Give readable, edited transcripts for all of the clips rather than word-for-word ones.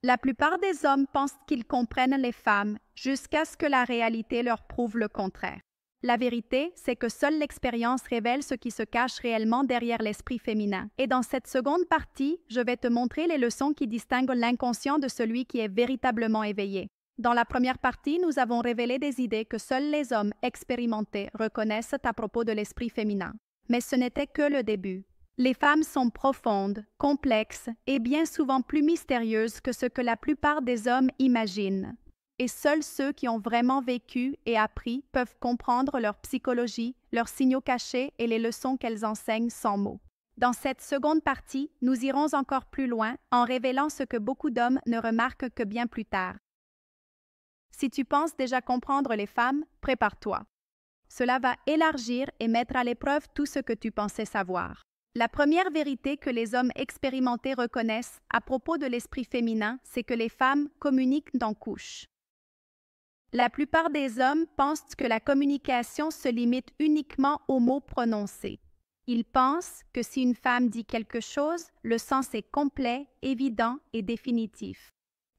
La plupart des hommes pensent qu'ils comprennent les femmes jusqu'à ce que la réalité leur prouve le contraire. La vérité, c'est que seule l'expérience révèle ce qui se cache réellement derrière l'esprit féminin. Et dans cette seconde partie, je vais te montrer les leçons qui distinguent l'inconscient de celui qui est véritablement éveillé. Dans la première partie, nous avons révélé des idées que seuls les hommes expérimentés reconnaissent à propos de l'esprit féminin. Mais ce n'était que le début. Les femmes sont profondes, complexes et bien souvent plus mystérieuses que ce que la plupart des hommes imaginent. Et seuls ceux qui ont vraiment vécu et appris peuvent comprendre leur psychologie, leurs signaux cachés et les leçons qu'elles enseignent sans mots. Dans cette seconde partie, nous irons encore plus loin en révélant ce que beaucoup d'hommes ne remarquent que bien plus tard. Si tu penses déjà comprendre les femmes, prépare-toi. Cela va élargir et mettre à l'épreuve tout ce que tu pensais savoir. La première vérité que les hommes expérimentés reconnaissent à propos de l'esprit féminin, c'est que les femmes communiquent en couches. La plupart des hommes pensent que la communication se limite uniquement aux mots prononcés. Ils pensent que si une femme dit quelque chose, le sens est complet, évident et définitif.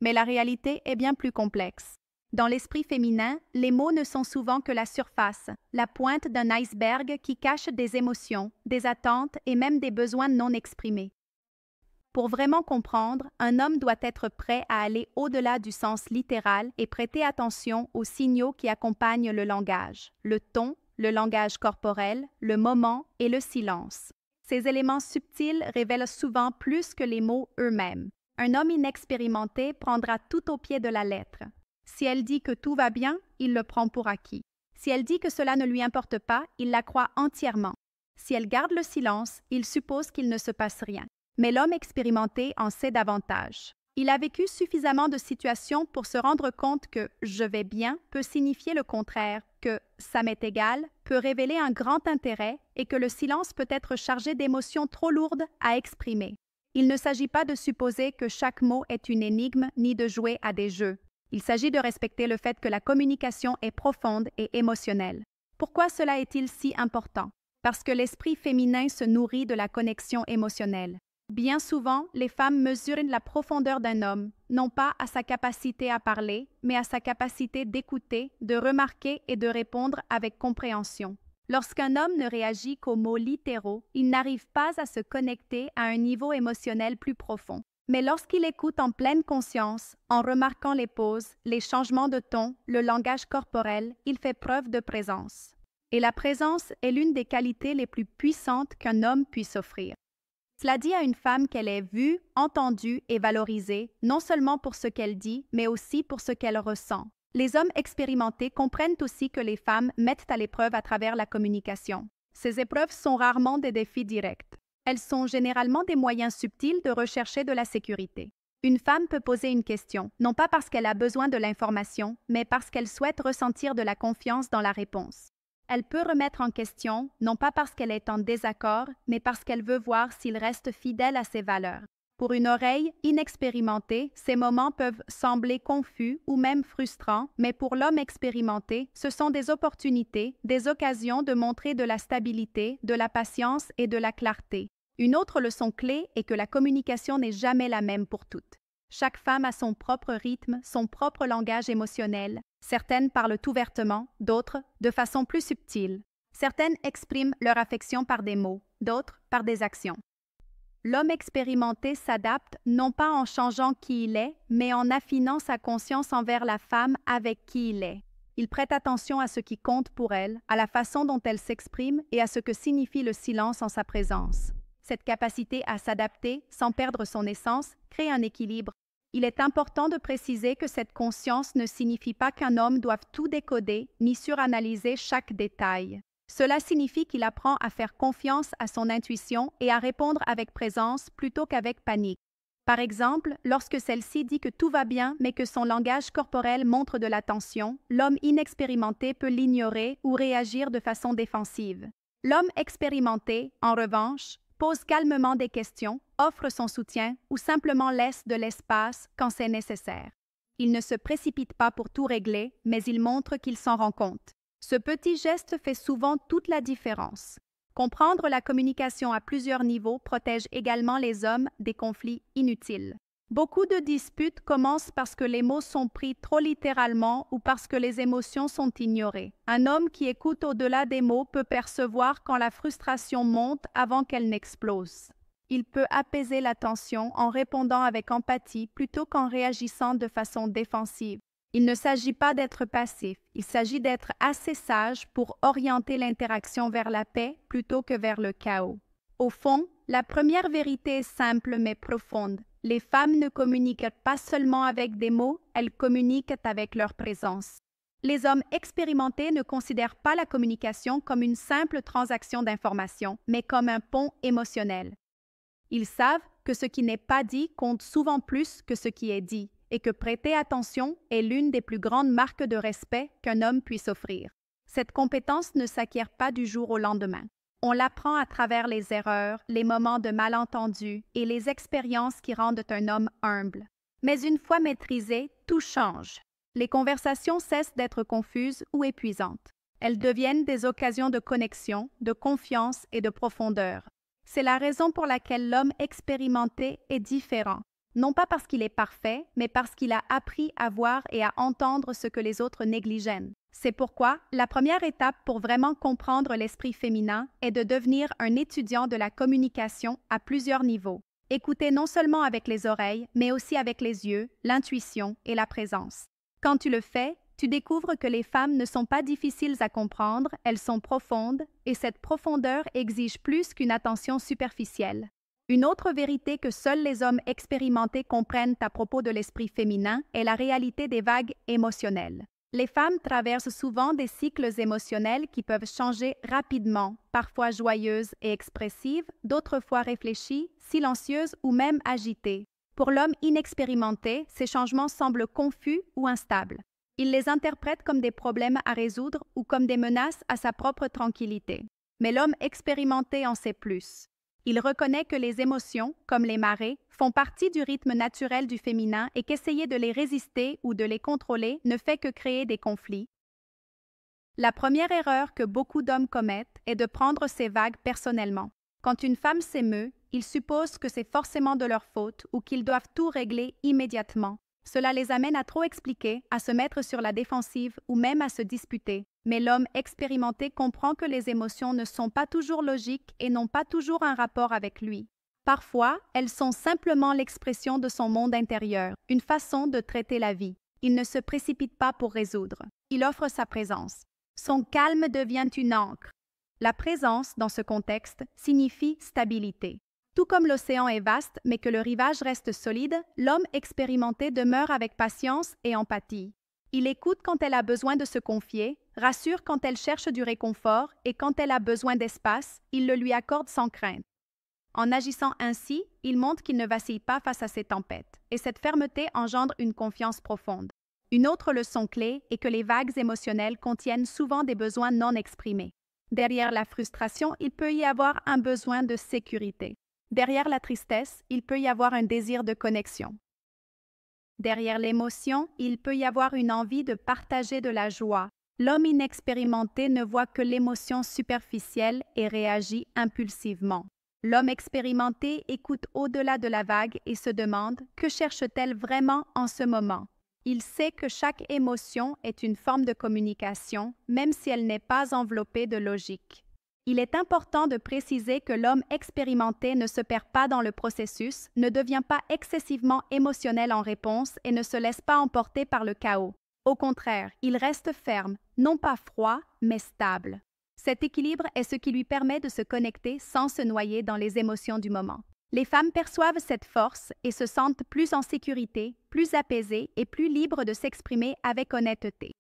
Mais la réalité est bien plus complexe. Dans l'esprit féminin, les mots ne sont souvent que la surface, la pointe d'un iceberg qui cache des émotions, des attentes et même des besoins non exprimés. Pour vraiment comprendre, un homme doit être prêt à aller au-delà du sens littéral et prêter attention aux signaux qui accompagnent le langage, le ton, le langage corporel, le moment et le silence. Ces éléments subtils révèlent souvent plus que les mots eux-mêmes. Un homme inexpérimenté prendra tout au pied de la lettre. Si elle dit que tout va bien, il le prend pour acquis. Si elle dit que cela ne lui importe pas, il la croit entièrement. Si elle garde le silence, il suppose qu'il ne se passe rien. Mais l'homme expérimenté en sait davantage. Il a vécu suffisamment de situations pour se rendre compte que « je vais bien » peut signifier le contraire, que « ça m'est égal » peut révéler un grand intérêt et que le silence peut être chargé d'émotions trop lourdes à exprimer. Il ne s'agit pas de supposer que chaque mot est une énigme ni de jouer à des jeux. Il s'agit de respecter le fait que la communication est profonde et émotionnelle. Pourquoi cela est-il si important? Parce que l'esprit féminin se nourrit de la connexion émotionnelle. Bien souvent, les femmes mesurent la profondeur d'un homme, non pas à sa capacité à parler, mais à sa capacité d'écouter, de remarquer et de répondre avec compréhension. Lorsqu'un homme ne réagit qu'aux mots littéraux, il n'arrive pas à se connecter à un niveau émotionnel plus profond. Mais lorsqu'il écoute en pleine conscience, en remarquant les pauses, les changements de ton, le langage corporel, il fait preuve de présence. Et la présence est l'une des qualités les plus puissantes qu'un homme puisse offrir. Cela dit à une femme qu'elle est vue, entendue et valorisée, non seulement pour ce qu'elle dit, mais aussi pour ce qu'elle ressent. Les hommes expérimentés comprennent aussi que les femmes mettent à l'épreuve à travers la communication. Ces épreuves sont rarement des défis directs. Elles sont généralement des moyens subtils de rechercher de la sécurité. Une femme peut poser une question, non pas parce qu'elle a besoin de l'information, mais parce qu'elle souhaite ressentir de la confiance dans la réponse. Elle peut remettre en question, non pas parce qu'elle est en désaccord, mais parce qu'elle veut voir s'il reste fidèle à ses valeurs. Pour une oreille inexpérimentée, ces moments peuvent sembler confus ou même frustrants, mais pour l'homme expérimenté, ce sont des opportunités, des occasions de montrer de la stabilité, de la patience et de la clarté. Une autre leçon clé est que la communication n'est jamais la même pour toutes. Chaque femme a son propre rythme, son propre langage émotionnel. Certaines parlent ouvertement, d'autres de façon plus subtile. Certaines expriment leur affection par des mots, d'autres par des actions. L'homme expérimenté s'adapte non pas en changeant qui il est, mais en affinant sa conscience envers la femme avec qui il est. Il prête attention à ce qui compte pour elle, à la façon dont elle s'exprime et à ce que signifie le silence en sa présence. Cette capacité à s'adapter, sans perdre son essence, crée un équilibre. Il est important de préciser que cette conscience ne signifie pas qu'un homme doive tout décoder ni suranalyser chaque détail. Cela signifie qu'il apprend à faire confiance à son intuition et à répondre avec présence plutôt qu'avec panique. Par exemple, lorsque celle-ci dit que tout va bien mais que son langage corporel montre de la tension, l'homme inexpérimenté peut l'ignorer ou réagir de façon défensive. L'homme expérimenté, en revanche, pose calmement des questions, offre son soutien ou simplement laisse de l'espace quand c'est nécessaire. Il ne se précipite pas pour tout régler, mais il montre qu'il s'en rend compte. Ce petit geste fait souvent toute la différence. Comprendre la communication à plusieurs niveaux protège également les hommes des conflits inutiles. Beaucoup de disputes commencent parce que les mots sont pris trop littéralement ou parce que les émotions sont ignorées. Un homme qui écoute au-delà des mots peut percevoir quand la frustration monte avant qu'elle n'explose. Il peut apaiser la tension en répondant avec empathie plutôt qu'en réagissant de façon défensive. Il ne s'agit pas d'être passif, il s'agit d'être assez sage pour orienter l'interaction vers la paix plutôt que vers le chaos. Au fond, la première vérité est simple mais profonde. Les femmes ne communiquent pas seulement avec des mots, elles communiquent avec leur présence. Les hommes expérimentés ne considèrent pas la communication comme une simple transaction d'informations, mais comme un pont émotionnel. Ils savent que ce qui n'est pas dit compte souvent plus que ce qui est dit, et que prêter attention est l'une des plus grandes marques de respect qu'un homme puisse offrir. Cette compétence ne s'acquiert pas du jour au lendemain. On l'apprend à travers les erreurs, les moments de malentendu et les expériences qui rendent un homme humble. Mais une fois maîtrisé, tout change. Les conversations cessent d'être confuses ou épuisantes. Elles deviennent des occasions de connexion, de confiance et de profondeur. C'est la raison pour laquelle l'homme expérimenté est différent. Non pas parce qu'il est parfait, mais parce qu'il a appris à voir et à entendre ce que les autres négligent. C'est pourquoi la première étape pour vraiment comprendre l'esprit féminin est de devenir un étudiant de la communication à plusieurs niveaux. Écouter non seulement avec les oreilles, mais aussi avec les yeux, l'intuition et la présence. Quand tu le fais, tu découvres que les femmes ne sont pas difficiles à comprendre, elles sont profondes, et cette profondeur exige plus qu'une attention superficielle. Une autre vérité que seuls les hommes expérimentés comprennent à propos de l'esprit féminin est la réalité des vagues émotionnelles. Les femmes traversent souvent des cycles émotionnels qui peuvent changer rapidement, parfois joyeuses et expressives, d'autres fois réfléchies, silencieuses ou même agitées. Pour l'homme inexpérimenté, ces changements semblent confus ou instables. Il les interprète comme des problèmes à résoudre ou comme des menaces à sa propre tranquillité. Mais l'homme expérimenté en sait plus. Il reconnaît que les émotions, comme les marées, font partie du rythme naturel du féminin et qu'essayer de les résister ou de les contrôler ne fait que créer des conflits. La première erreur que beaucoup d'hommes commettent est de prendre ces vagues personnellement. Quand une femme s'émeut, ils supposent que c'est forcément de leur faute ou qu'ils doivent tout régler immédiatement. Cela les amène à trop expliquer, à se mettre sur la défensive ou même à se disputer. Mais l'homme expérimenté comprend que les émotions ne sont pas toujours logiques et n'ont pas toujours un rapport avec lui. Parfois, elles sont simplement l'expression de son monde intérieur, une façon de traiter la vie. Il ne se précipite pas pour résoudre. Il offre sa présence. Son calme devient une ancre. La présence, dans ce contexte, signifie stabilité. Tout comme l'océan est vaste, mais que le rivage reste solide, l'homme expérimenté demeure avec patience et empathie. Il écoute quand elle a besoin de se confier, rassure quand elle cherche du réconfort et quand elle a besoin d'espace, il le lui accorde sans crainte. En agissant ainsi, il montre qu'il ne vacille pas face à ses tempêtes, et cette fermeté engendre une confiance profonde. Une autre leçon clé est que les vagues émotionnelles contiennent souvent des besoins non exprimés. Derrière la frustration, il peut y avoir un besoin de sécurité. Derrière la tristesse, il peut y avoir un désir de connexion. Derrière l'émotion, il peut y avoir une envie de partager de la joie. L'homme inexpérimenté ne voit que l'émotion superficielle et réagit impulsivement. L'homme expérimenté écoute au-delà de la vague et se demande « Que cherche-t-elle vraiment en ce moment ?» Il sait que chaque émotion est une forme de communication, même si elle n'est pas enveloppée de logique. Il est important de préciser que l'homme expérimenté ne se perd pas dans le processus, ne devient pas excessivement émotionnel en réponse et ne se laisse pas emporter par le chaos. Au contraire, il reste ferme, non pas froid, mais stable. Cet équilibre est ce qui lui permet de se connecter sans se noyer dans les émotions du moment. Les femmes perçoivent cette force et se sentent plus en sécurité, plus apaisées et plus libres de s'exprimer avec honnêteté.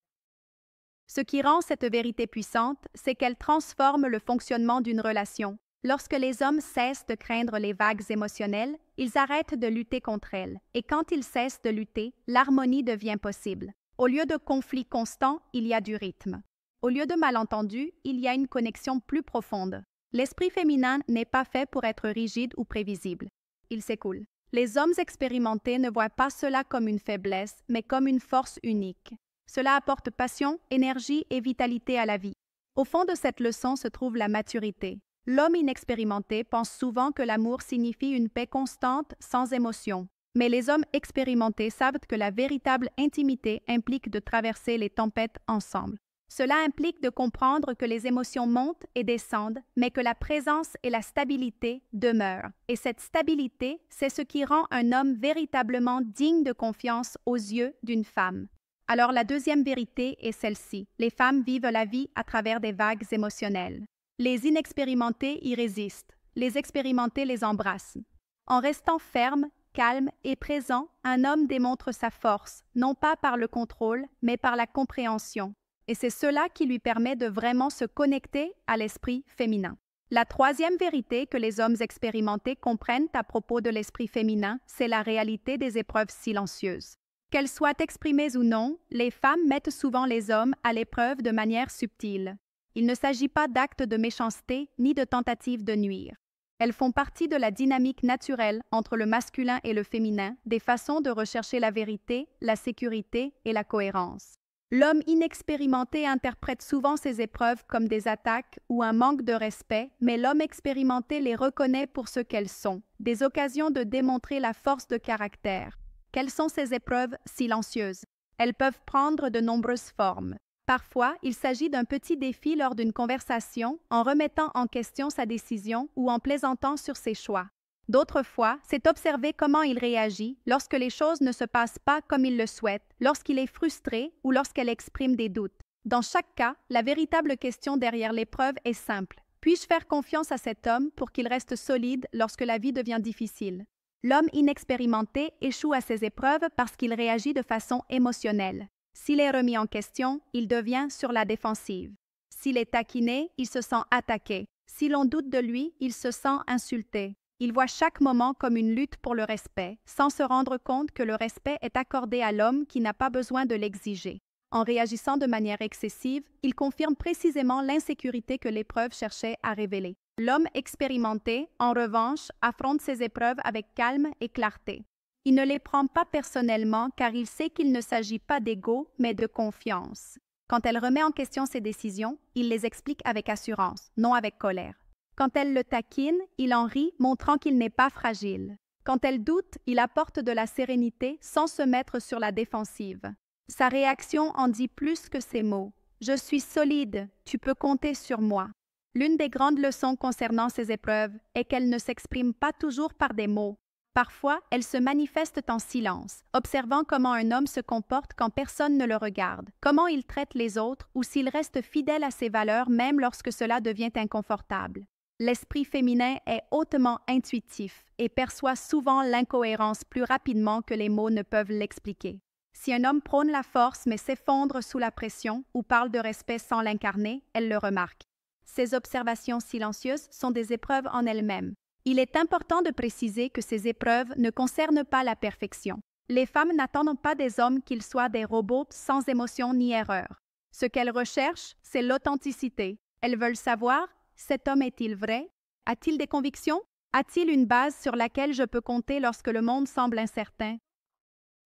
Ce qui rend cette vérité puissante, c'est qu'elle transforme le fonctionnement d'une relation. Lorsque les hommes cessent de craindre les vagues émotionnelles, ils arrêtent de lutter contre elles. Et quand ils cessent de lutter, l'harmonie devient possible. Au lieu de conflits constants, il y a du rythme. Au lieu de malentendus, il y a une connexion plus profonde. L'esprit féminin n'est pas fait pour être rigide ou prévisible. Il s'écoule. Les hommes expérimentés ne voient pas cela comme une faiblesse, mais comme une force unique. Cela apporte passion, énergie et vitalité à la vie. Au fond de cette leçon se trouve la maturité. L'homme inexpérimenté pense souvent que l'amour signifie une paix constante, sans émotion. Mais les hommes expérimentés savent que la véritable intimité implique de traverser les tempêtes ensemble. Cela implique de comprendre que les émotions montent et descendent, mais que la présence et la stabilité demeurent. Et cette stabilité, c'est ce qui rend un homme véritablement digne de confiance aux yeux d'une femme. Alors la deuxième vérité est celle-ci. Les femmes vivent la vie à travers des vagues émotionnelles. Les inexpérimentés y résistent. Les expérimentés les embrassent. En restant ferme, calme et présent, un homme démontre sa force, non pas par le contrôle, mais par la compréhension. Et c'est cela qui lui permet de vraiment se connecter à l'esprit féminin. La troisième vérité que les hommes expérimentés comprennent à propos de l'esprit féminin, c'est la réalité des épreuves silencieuses. Qu'elles soient exprimées ou non, les femmes mettent souvent les hommes à l'épreuve de manière subtile. Il ne s'agit pas d'actes de méchanceté ni de tentatives de nuire. Elles font partie de la dynamique naturelle entre le masculin et le féminin, des façons de rechercher la vérité, la sécurité et la cohérence. L'homme inexpérimenté interprète souvent ces épreuves comme des attaques ou un manque de respect, mais l'homme expérimenté les reconnaît pour ce qu'elles sont, des occasions de démontrer la force de caractère. Quelles sont ces épreuves silencieuses? Elles peuvent prendre de nombreuses formes. Parfois, il s'agit d'un petit défi lors d'une conversation, en remettant en question sa décision ou en plaisantant sur ses choix. D'autres fois, c'est observer comment il réagit lorsque les choses ne se passent pas comme il le souhaite, lorsqu'il est frustré ou lorsqu'elle exprime des doutes. Dans chaque cas, la véritable question derrière l'épreuve est simple. Puis-je faire confiance à cet homme pour qu'il reste solide lorsque la vie devient difficile? L'homme inexpérimenté échoue à ces épreuves parce qu'il réagit de façon émotionnelle. S'il est remis en question, il devient sur la défensive. S'il est taquiné, il se sent attaqué. Si l'on doute de lui, il se sent insulté. Il voit chaque moment comme une lutte pour le respect, sans se rendre compte que le respect est accordé à l'homme qui n'a pas besoin de l'exiger. En réagissant de manière excessive, il confirme précisément l'insécurité que l'épreuve cherchait à révéler. L'homme expérimenté, en revanche, affronte ces épreuves avec calme et clarté. Il ne les prend pas personnellement car il sait qu'il ne s'agit pas d'ego, mais de confiance. Quand elle remet en question ses décisions, il les explique avec assurance, non avec colère. Quand elle le taquine, il en rit, montrant qu'il n'est pas fragile. Quand elle doute, il apporte de la sérénité sans se mettre sur la défensive. Sa réaction en dit plus que ses mots. « Je suis solide, tu peux compter sur moi ». L'une des grandes leçons concernant ces épreuves est qu'elles ne s'expriment pas toujours par des mots. Parfois, elles se manifestent en silence, observant comment un homme se comporte quand personne ne le regarde, comment il traite les autres ou s'il reste fidèle à ses valeurs même lorsque cela devient inconfortable. L'esprit féminin est hautement intuitif et perçoit souvent l'incohérence plus rapidement que les mots ne peuvent l'expliquer. Si un homme prône la force mais s'effondre sous la pression ou parle de respect sans l'incarner, elle le remarque. Ces observations silencieuses sont des épreuves en elles-mêmes. Il est important de préciser que ces épreuves ne concernent pas la perfection. Les femmes n'attendent pas des hommes qu'ils soient des robots sans émotion ni erreur. Ce qu'elles recherchent, c'est l'authenticité. Elles veulent savoir: cet homme est-il vrai? A-t-il des convictions? A-t-il une base sur laquelle je peux compter lorsque le monde semble incertain?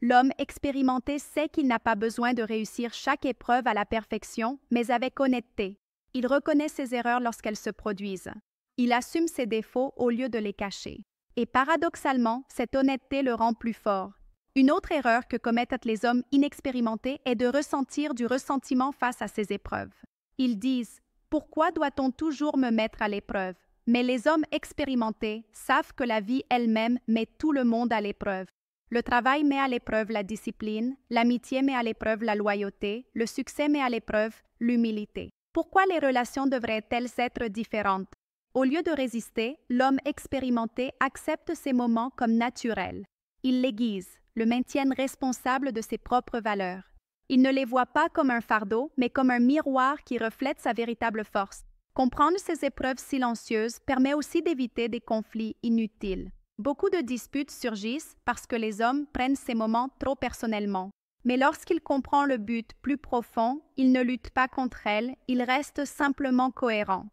L'homme expérimenté sait qu'il n'a pas besoin de réussir chaque épreuve à la perfection, mais avec honnêteté. Il reconnaît ses erreurs lorsqu'elles se produisent. Il assume ses défauts au lieu de les cacher. Et paradoxalement, cette honnêteté le rend plus fort. Une autre erreur que commettent les hommes inexpérimentés est de ressentir du ressentiment face à ces épreuves. Ils disent: « Pourquoi doit-on toujours me mettre à l'épreuve ?» Mais les hommes expérimentés savent que la vie elle-même met tout le monde à l'épreuve. Le travail met à l'épreuve la discipline, l'amitié met à l'épreuve la loyauté, le succès met à l'épreuve l'humilité. Pourquoi les relations devraient-elles être différentes? Au lieu de résister, l'homme expérimenté accepte ces moments comme naturels. Il les guise, le maintiennent responsable de ses propres valeurs. Il ne les voit pas comme un fardeau, mais comme un miroir qui reflète sa véritable force. Comprendre ces épreuves silencieuses permet aussi d'éviter des conflits inutiles. Beaucoup de disputes surgissent parce que les hommes prennent ces moments trop personnellement. Mais lorsqu'il comprend le but plus profond, il ne lutte pas contre elles, il reste simplement cohérent.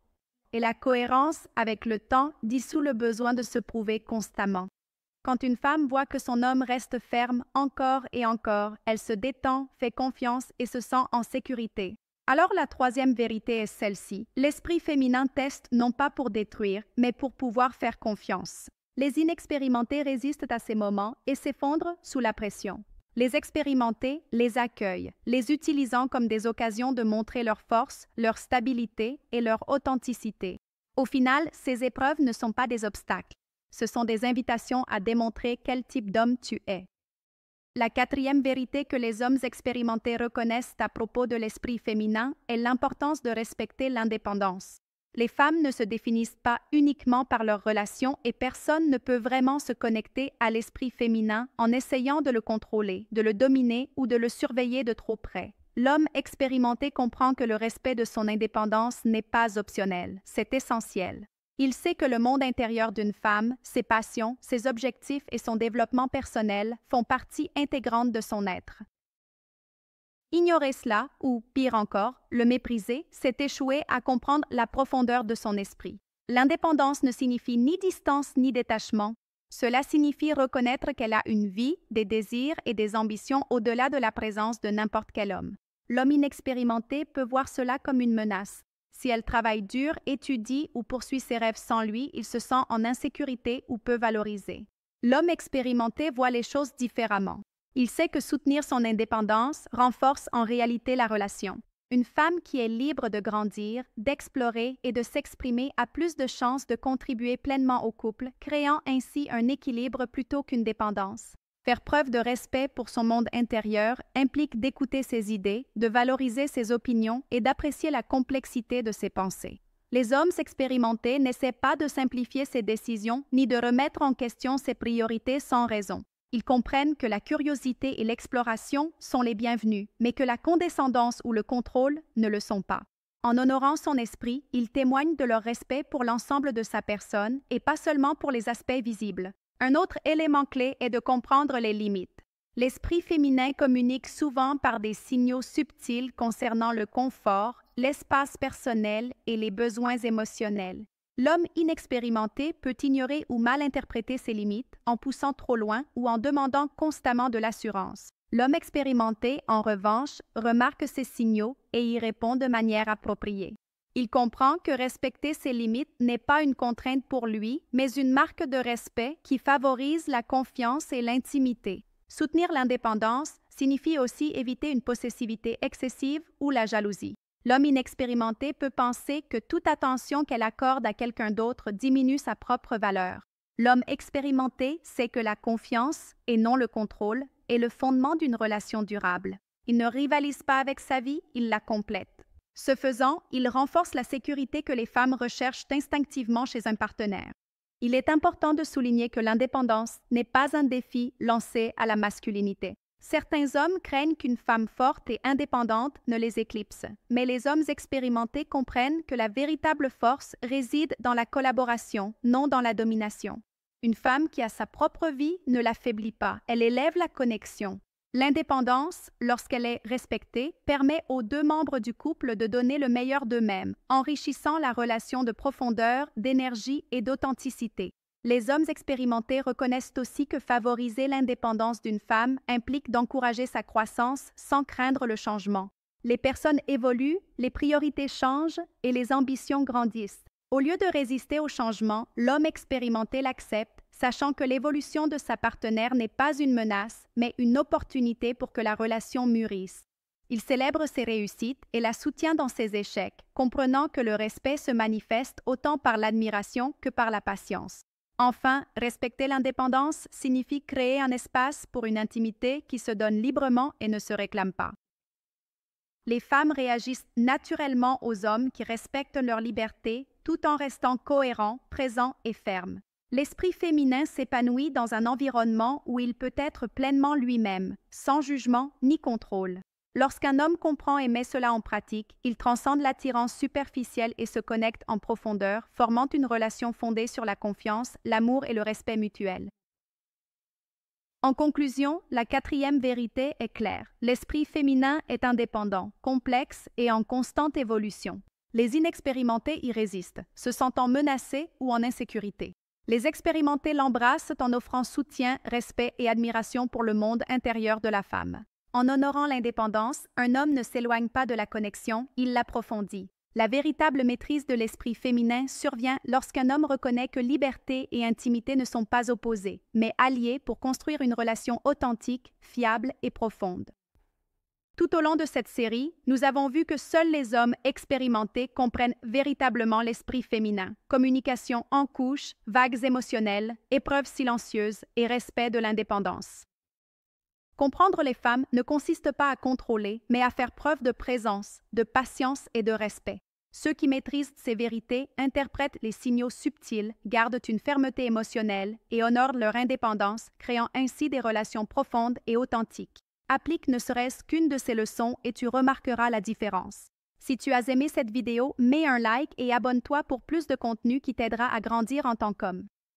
Et la cohérence, avec le temps, dissout le besoin de se prouver constamment. Quand une femme voit que son homme reste ferme encore et encore, elle se détend, fait confiance et se sent en sécurité. Alors la troisième vérité est celle-ci. L'esprit féminin teste non pas pour détruire, mais pour pouvoir faire confiance. Les inexpérimentés résistent à ces moments et s'effondrent sous la pression. Les expérimentés les accueillent, les utilisant comme des occasions de montrer leur force, leur stabilité et leur authenticité. Au final, ces épreuves ne sont pas des obstacles. Ce sont des invitations à démontrer quel type d'homme tu es. La quatrième vérité que les hommes expérimentés reconnaissent à propos de l'esprit féminin est l'importance de respecter l'indépendance. Les femmes ne se définissent pas uniquement par leurs relations et personne ne peut vraiment se connecter à l'esprit féminin en essayant de le contrôler, de le dominer ou de le surveiller de trop près. L'homme expérimenté comprend que le respect de son indépendance n'est pas optionnel, c'est essentiel. Il sait que le monde intérieur d'une femme, ses passions, ses objectifs et son développement personnel font partie intégrante de son être. Ignorer cela, ou pire encore, le mépriser, c'est échouer à comprendre la profondeur de son esprit. L'indépendance ne signifie ni distance ni détachement. Cela signifie reconnaître qu'elle a une vie, des désirs et des ambitions au-delà de la présence de n'importe quel homme. L'homme inexpérimenté peut voir cela comme une menace. Si elle travaille dur, étudie ou poursuit ses rêves sans lui, il se sent en insécurité ou peu valorisé. L'homme expérimenté voit les choses différemment. Il sait que soutenir son indépendance renforce en réalité la relation. Une femme qui est libre de grandir, d'explorer et de s'exprimer a plus de chances de contribuer pleinement au couple, créant ainsi un équilibre plutôt qu'une dépendance. Faire preuve de respect pour son monde intérieur implique d'écouter ses idées, de valoriser ses opinions et d'apprécier la complexité de ses pensées. Les hommes expérimentés n'essaient pas de simplifier ses décisions ni de remettre en question ses priorités sans raison. Ils comprennent que la curiosité et l'exploration sont les bienvenus, mais que la condescendance ou le contrôle ne le sont pas. En honorant son esprit, ils témoignent de leur respect pour l'ensemble de sa personne et pas seulement pour les aspects visibles. Un autre élément clé est de comprendre les limites. L'esprit féminin communique souvent par des signaux subtils concernant le confort, l'espace personnel et les besoins émotionnels. L'homme inexpérimenté peut ignorer ou mal interpréter ses limites en poussant trop loin ou en demandant constamment de l'assurance. L'homme expérimenté, en revanche, remarque ces signaux et y répond de manière appropriée. Il comprend que respecter ses limites n'est pas une contrainte pour lui, mais une marque de respect qui favorise la confiance et l'intimité. Soutenir l'indépendance signifie aussi éviter une possessivité excessive ou la jalousie. L'homme inexpérimenté peut penser que toute attention qu'elle accorde à quelqu'un d'autre diminue sa propre valeur. L'homme expérimenté sait que la confiance, et non le contrôle, est le fondement d'une relation durable. Il ne rivalise pas avec sa vie, il la complète. Ce faisant, il renforce la sécurité que les femmes recherchent instinctivement chez un partenaire. Il est important de souligner que l'indépendance n'est pas un défi lancé à la masculinité. Certains hommes craignent qu'une femme forte et indépendante ne les éclipse, mais les hommes expérimentés comprennent que la véritable force réside dans la collaboration, non dans la domination. Une femme qui a sa propre vie ne l'affaiblit pas, elle élève la connexion. L'indépendance, lorsqu'elle est respectée, permet aux deux membres du couple de donner le meilleur d'eux-mêmes, enrichissant la relation de profondeur, d'énergie et d'authenticité. Les hommes expérimentés reconnaissent aussi que favoriser l'indépendance d'une femme implique d'encourager sa croissance sans craindre le changement. Les personnes évoluent, les priorités changent et les ambitions grandissent. Au lieu de résister au changement, l'homme expérimenté l'accepte, sachant que l'évolution de sa partenaire n'est pas une menace, mais une opportunité pour que la relation mûrisse. Il célèbre ses réussites et la soutient dans ses échecs, comprenant que le respect se manifeste autant par l'admiration que par la patience. Enfin, respecter l'indépendance signifie créer un espace pour une intimité qui se donne librement et ne se réclame pas. Les femmes réagissent naturellement aux hommes qui respectent leur liberté tout en restant cohérents, présents et fermes. L'esprit féminin s'épanouit dans un environnement où il peut être pleinement lui-même, sans jugement ni contrôle. Lorsqu'un homme comprend et met cela en pratique, il transcende l'attirance superficielle et se connecte en profondeur, formant une relation fondée sur la confiance, l'amour et le respect mutuel. En conclusion, la quatrième vérité est claire. L'esprit féminin est indépendant, complexe et en constante évolution. Les inexpérimentés y résistent, se sentant menacés ou en insécurité. Les expérimentés l'embrassent en offrant soutien, respect et admiration pour le monde intérieur de la femme. En honorant l'indépendance, un homme ne s'éloigne pas de la connexion, il l'approfondit. La véritable maîtrise de l'esprit féminin survient lorsqu'un homme reconnaît que liberté et intimité ne sont pas opposées, mais alliées pour construire une relation authentique, fiable et profonde. Tout au long de cette série, nous avons vu que seuls les hommes expérimentés comprennent véritablement l'esprit féminin. Communication en couche, vagues émotionnelles, épreuves silencieuses et respect de l'indépendance. Comprendre les femmes ne consiste pas à contrôler, mais à faire preuve de présence, de patience et de respect. Ceux qui maîtrisent ces vérités interprètent les signaux subtils, gardent une fermeté émotionnelle et honorent leur indépendance, créant ainsi des relations profondes et authentiques. Applique ne serait-ce qu'une de ces leçons et tu remarqueras la différence. Si tu as aimé cette vidéo, mets un like et abonne-toi pour plus de contenu qui t'aidera à grandir en tant qu'homme.